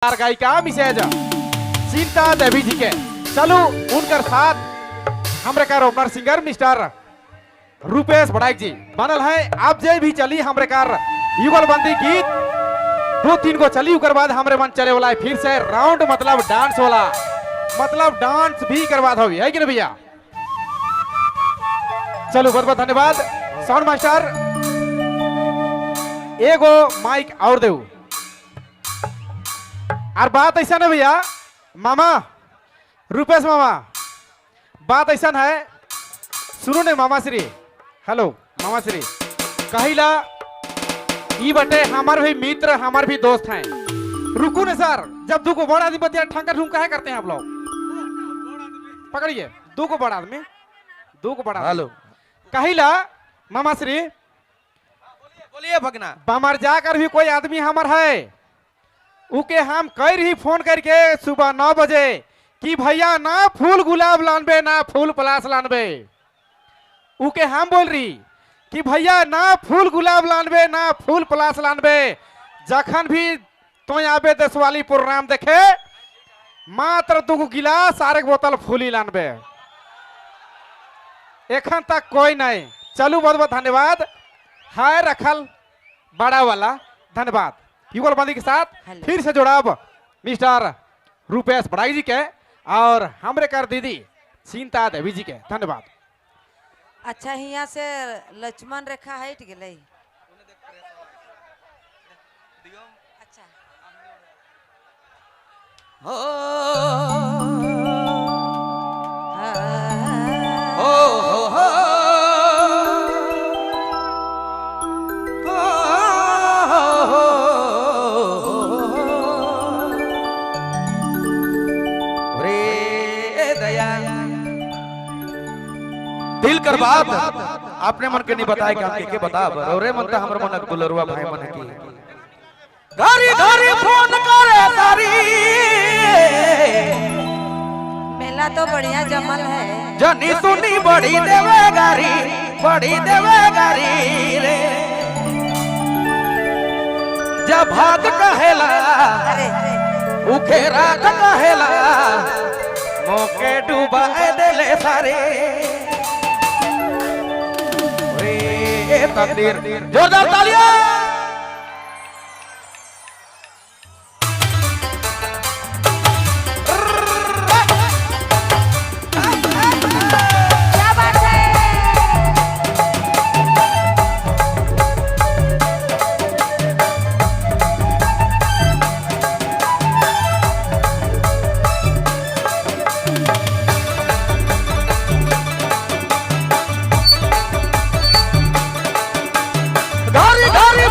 गायिका मिसेज सीता देवी जी के चलो उनकर साथ हमरे कार opener singer mister Rupesh Baraik ji बनल है। आप जे भी चली हमरे कार युगलबंदी गीत 2-3 को चली उकर बाद हमरे मन चले वाला है फिर से राउंड मतलब डांस वाला मतलब डांस भी करवा दो है कि नहीं भैया। चलो बहुत बहुत धन्यवाद साउंड मास्टर एगो माइक और देऊ और बात ऐसा ना भैया मामा रूपेश मामा बात ऐसा है सुनो ने मामा श्री हेलो मामा श्री कहिला ई बटे हमार भी मित्र हमार भी दोस्त हैं रुको ने सर जब दो को बड़ा आदमी बतिया ठंका ठुमका है करते हैं आप लोग पकड़िए दो को बड़ा आदमी दो को बड़ा हेलो कहिला मामा श्री बोलिए भगना बामर जाकर भी कोई आदमी हमार है उके हम कह रही फोन करके सुबह 9 बजे कि भैया ना फूल गुलाब लानबे ना फूल पलास लानबे उके हम बोल रही कि भैया ना फूल गुलाब लानबे ना फूल पलास लानबे जखन भी तो आबे देशवाली प्रोग्राम देखे मात्र 2 गिलास और 1 बोतल फूली लानबे एखन तक कोई नहीं। चलू बहुत बहुत धन्यवाद हाय रखल बड़ा वाला धन्यवाद युगलबंदी के साथ फिर से जोड़ाब मिस्टर रूपेश बड़ाई जी के और हमरे कर दीदी सीता देवी जी के धन्यवाद। अच्छा यहाँ से लक्ष्मण रेखा हट गई अच्छा दिल कर बात अपने मन के नहीं बताए कि हमके के बता रे मन त हमर मन गुलरुआ भाई मन की गारी गारी फोन करे तारी मेला तो बढ़िया जमल है जनी सुनी बड़ी देवे गारी रे जब भाग कहेला अरे उखेरा कहेला मोके डूबा देले सारे तकदीर जोरदार तालियां क्या बात है गारी गारी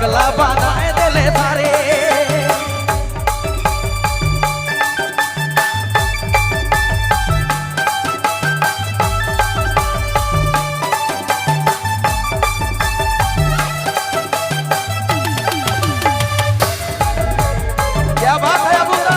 पगला बनाए दिले सारे। क्या बात है अबूदा।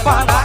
बहाना